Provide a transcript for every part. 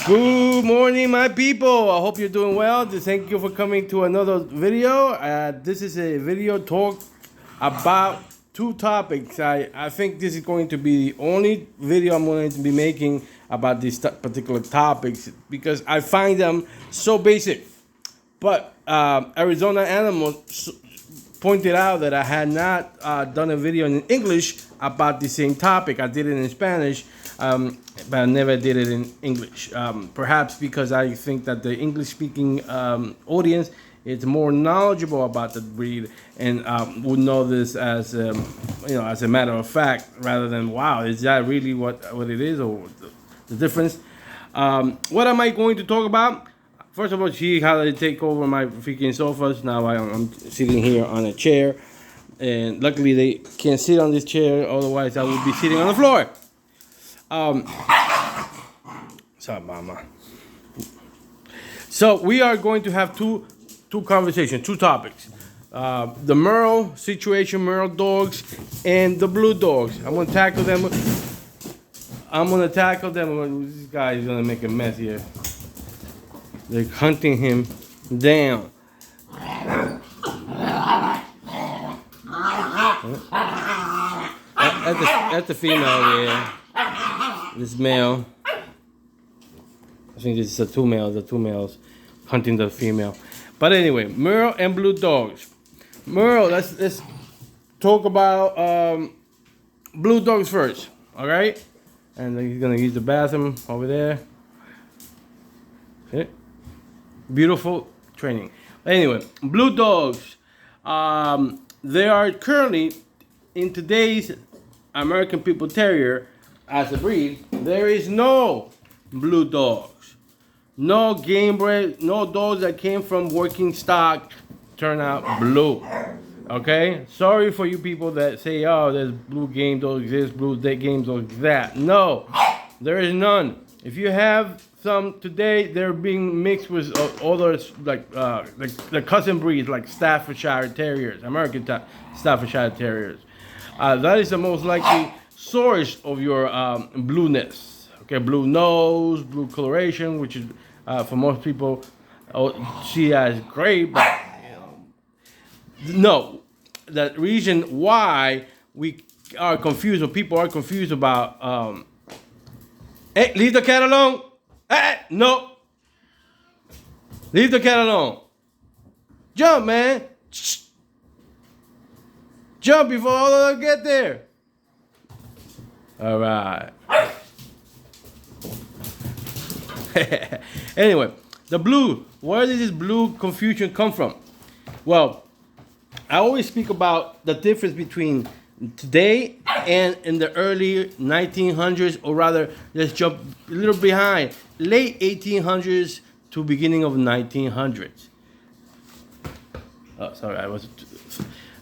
Good morning, my people. I hope you're doing well. Thank you for coming to another video. This is a video talk about two topics. I think this is going to be the only video I'm going to be making about these particular topics because I find them so basic. But Arizona Animals pointed out that I had not done a video in English about the same topic. I did it in Spanish, but I never did it in English. Perhaps because I think that the English-speaking audience is more knowledgeable about the breed and would know this as as a matter of fact, rather than wow, is that really what it is or the difference? What am I going to talk about? First of all, see how they take over my freaking sofas. Now I'm sitting here on a chair, and luckily they can't sit on this chair. Otherwise, I would be sitting on the floor. Sorry, Mama. So we are going to have two conversations, two topics: the Merle situation, Merle dogs, and the blue dogs. I'm gonna tackle them. This guy is gonna make a mess here. They're hunting him down. That's the female there. This male. I think this is the two males. The two males hunting the female. But anyway, Merle and blue dogs. Merle, let's talk about blue dogs first. All right, and he's gonna use the bathroom over there. Okay. Beautiful training. Anyway, blue dogs. They are currently in today's American People Terrier as a breed. There is no blue dogs, no game bred, no dogs that came from working stock turn out blue. Okay, sorry for you people that say, "Oh, there's blue game dogs, this blue game dogs, that." No, there is none. If you have some today, they're being mixed with others like the cousin breeds like Staffordshire Terriers, American Staffordshire Terriers. That is the most likely source of your blueness. Okay, blue nose, blue coloration, which is for most people see as gray, but no, the reason why we are confused or people are confused about. Hey, leave the cat alone. Hey, no. Leave the cat alone. Jump, man. Jump before all of them get there. All right. Anyway, the blue. Where did this blue confusion come from? Well, I always speak about the difference between today and in the early 1900s, or rather, let's jump a little behind, late 1800s to beginning of 1900s. Oh, sorry, I was.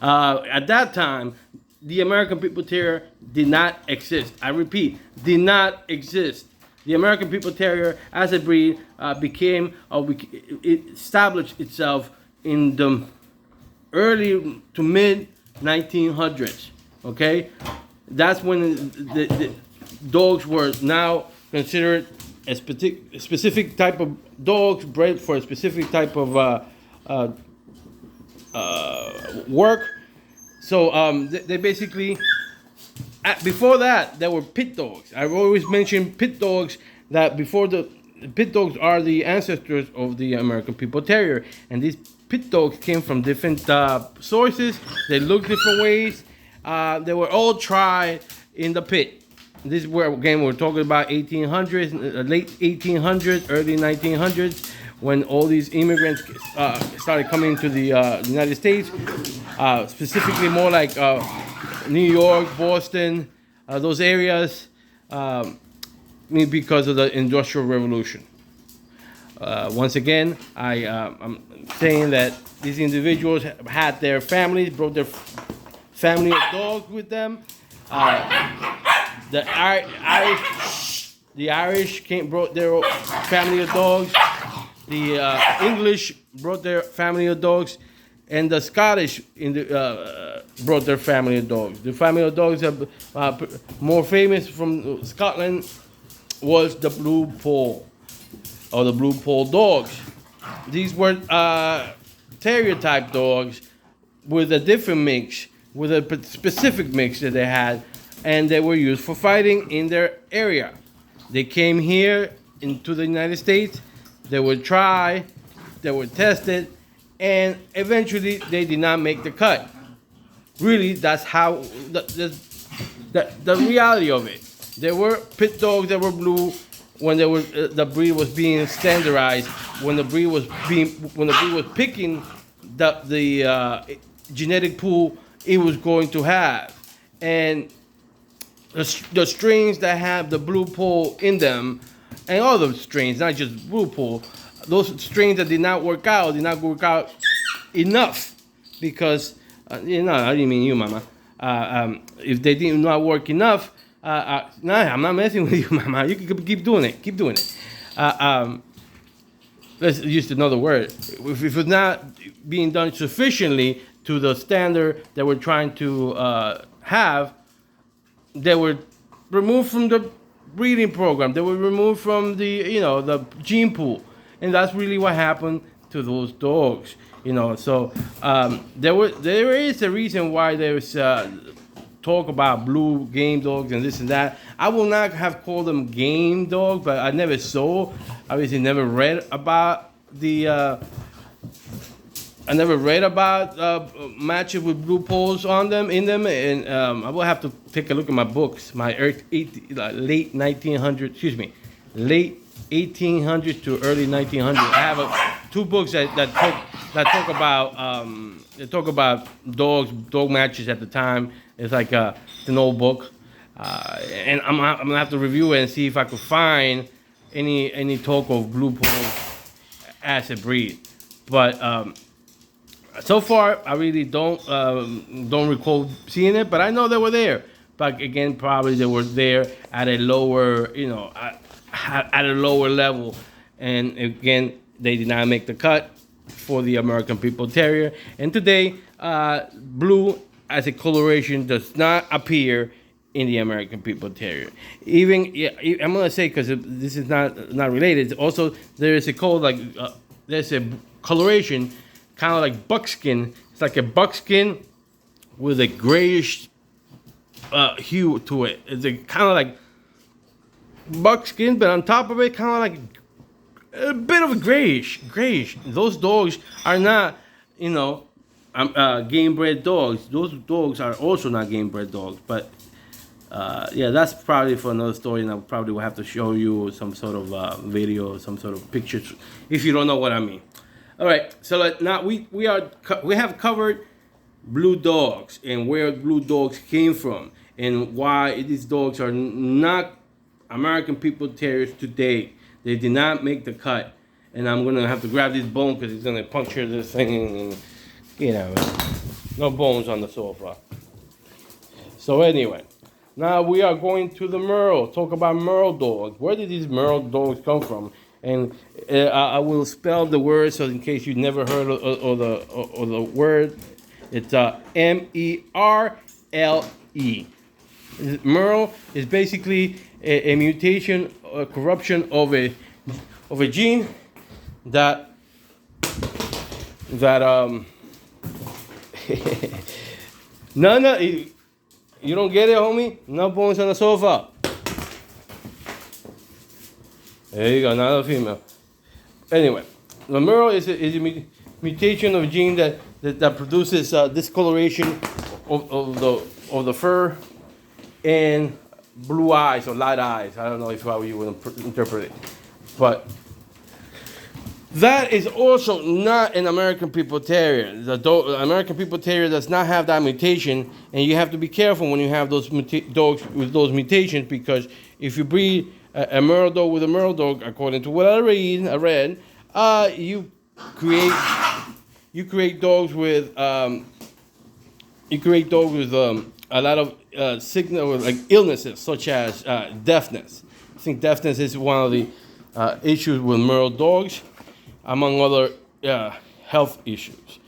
At that time, the American People Terrier did not exist. I repeat, did not exist. The American People Terrier, as a breed, it established itself in the early to mid 1900s. Okay, that's when the dogs were now considered a specific type of dogs bred for a specific type of work. So they basically, before that, there were pit dogs. I've always mentioned pit dogs, that before the pit dogs are the ancestors of the American People Terrier, and these pit dogs came from different sources. They look different ways. They were all tried in the pit. This is where, again, we're talking about 1800s, late 1800s, early 1900s, when all these immigrants started coming to the United States, specifically more like New York, Boston, those areas, because of the Industrial Revolution. Once again, I'm saying that these individuals had their families, brought their family of dogs with them. The Irish brought their family of dogs. The English brought their family of dogs, and the Scottish brought their family of dogs. The family of dogs are more famous from Scotland was the blue pole or the blue pole dogs. These were terrier type dogs with a different mix, with a specific mix that they had, and they were used for fighting in their area. They came here into the United States. They were tried, they were tested, and eventually they did not make the cut. Really, that's how the reality of it. There were pit dogs that were blue when they were the breed was being standardized. When the breed was picking the genetic pool it was going to have, and the strains that have the blue pole in them, and other strains, not just blue pole, those strains that did not work out enough because I didn't mean you, Mama. If they did not work enough, nah, I'm not messing with you, Mama. You can keep doing it. Keep doing it. Let's use another word. If it's not being done sufficiently to the standard that we're trying to have, they were removed from the breeding program. They were removed from the gene pool, and that's really what happened to those dogs. So there is a reason why there's talk about blue game dogs and this and that. I will not have called them game dogs, but I never saw, obviously never read about matches with blue poles on them, in them, and I will have to take a look at my books, my late 1800s to early 1900s. I have two books that talk about dog matches at the time. It's like an old book, and I'm gonna have to review it and see if I could find any talk of blue pole as a breed. But so far, I really don't recall seeing it, but I know they were there. But again, probably they were there at a lower, at a lower level, and again, they did not make the cut for the American People Terrier. And today, blue as a coloration does not appear in the American People Terrier. I'm gonna say, because this is not related. Also, there is a color there's a coloration, kind of like buckskin. It's like a buckskin with a grayish hue to it. It's kind of like buckskin, but on top of it, kind of like a bit of a grayish. Those dogs are not, game bred dogs. Those dogs are also not game bred dogs. But that's probably for another story, and I probably will have to show you some sort of video, some sort of pictures, if you don't know what I mean. All right, so now we have covered blue dogs and where blue dogs came from and why these dogs are not American People Terriers today. They did not make the cut, and I'm gonna have to grab this bone because it's gonna puncture this thing, and no bones on the sofa. So anyway, now we are going to the Merle. Talk about Merle dogs. Where did these Merle dogs come from? And I will spell the word so in case you never heard of the word. It's M-E-R-L-E. Merle is basically a mutation, a corruption of a gene that no, you don't get it, homie? No bones on the sofa. There you go, another female. Anyway, the Merle is a mutation of a gene that produces discoloration of the fur and blue eyes or light eyes. I don't know how you would interpret it, but that is also not an American People Terrier. The American People Terrier does not have that mutation, and you have to be careful when you have those dogs with those mutations, because if you breed a Merle dog with a Merle dog, according to what I read, you create dogs with a lot of signal, like illnesses such as deafness. I think deafness is one of the issues with Merle dogs, among other health issues.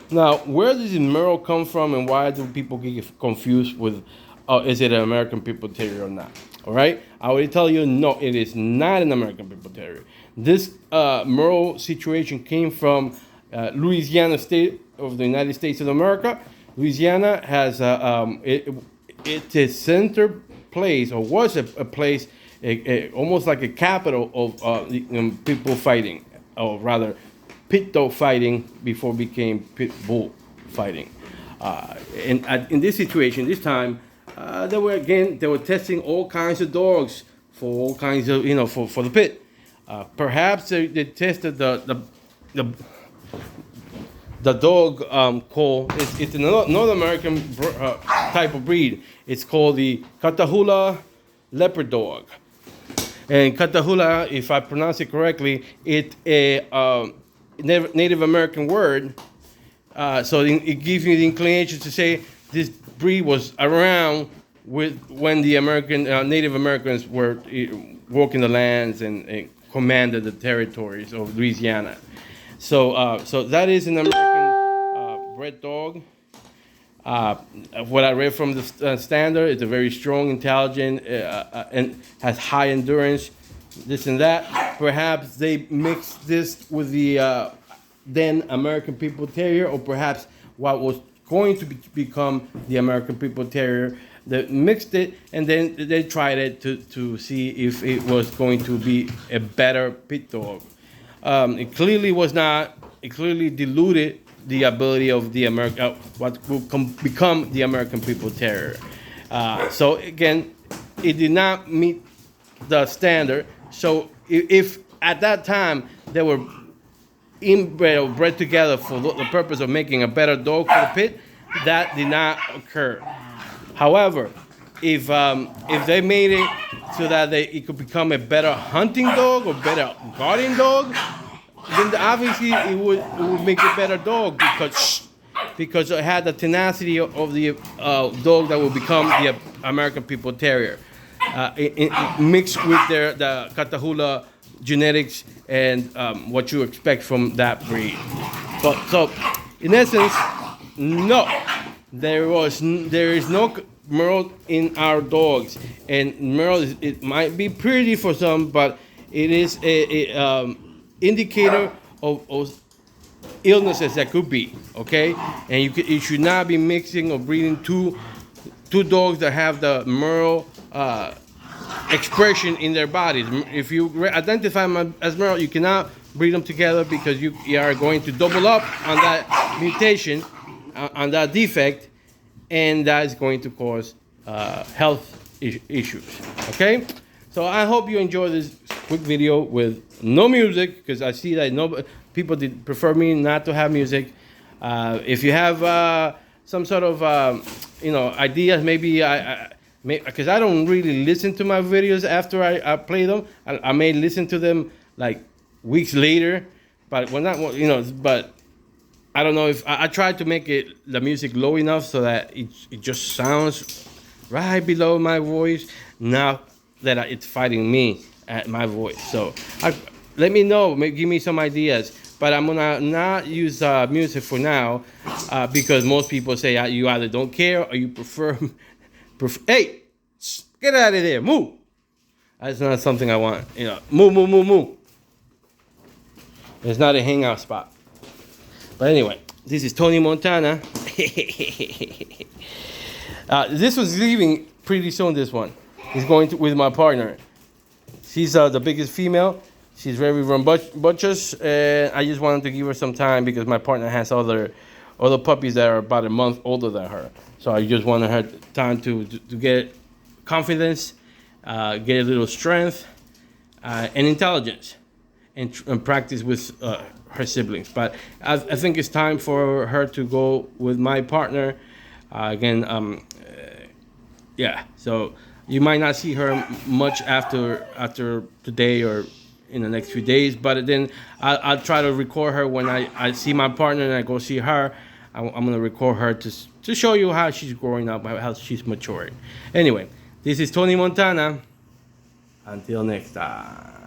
Now, where does the Merle come from, and why do people get confused with is it an American People Terrier or not? All right, I already tell you, no, it is not an American People Terrier. This Merle situation came from Louisiana state of the United States of America. Louisiana has it's a center place, or was a place, almost like a capital of people fighting, or rather, pit dog fighting before it became pit bull fighting. In this situation, this time, they were testing all kinds of dogs for all kinds of, for the pit. Perhaps they tested the dog called, it's a North American type of breed. It's called the Catahoula leopard dog. And Catahoula, if I pronounce it correctly, it's a Native American word. So it gives me the inclination to say this breed was around when the Native Americans were walking the lands and commanded the territories of Louisiana. So that is an American bred dog. What I read from the standard, it's a very strong, intelligent, and has high endurance, this and that. Perhaps they mixed this with the then American People Terrier, or perhaps what was going to become the American People Terrier. They mixed it, and then they tried it to see if it was going to be a better pit dog. It clearly was not. It clearly diluted the ability of the what will become the American People Terrier. So again, it did not meet the standard. So if at that time they were inbred or bred together for the purpose of making a better dog for the pit, that did not occur. However, if they made it so that it could become a better hunting dog or better guardian dog, then obviously it would make a better dog because it had the tenacity of the dog that will become the American People Terrier, mixed with the Catahoula genetics and what you expect from that breed. But so, in essence, no, there is no Merle in our dogs, and Merle it might be pretty for some, but it is a indicator of illnesses that could be, okay? And you should not be mixing or breeding two dogs that have the Merle expression in their bodies. If you identify them as Merle, you cannot breed them together because you are going to double up on that mutation, on that defect, and that is going to cause health issues, okay? So I hope you enjoy this quick video with no music, because I see that people prefer me not to have music. If you have some sort of ideas, maybe because I don't really listen to my videos after I play them. I may listen to them like weeks later, but but I don't know if I tried to make the music low enough so that it just sounds right below my voice. Now that it's fighting me at my voice, so let me know. Give me some ideas. But I'm gonna not use music for now because most people say you either don't care or you prefer. Hey, get out of there! Move. That's not something I want. Move. It's not a hangout spot. But anyway, this is Tony Montana. This was leaving pretty soon. This one is going with my partner. She's the biggest female. She's very rambunctious, and I just wanted to give her some time because my partner has other puppies that are about a month older than her. So I just wanted her time to get confidence, get a little strength, and intelligence, and practice with her siblings. But I think it's time for her to go with my partner. Yeah. So you might not see her much after today or in the next few days, but then I'll try to record her when I see my partner and I go see her. I'm gonna record her to show you how she's growing up, how she's maturing. Anyway, this is Tony Montana. Until next time.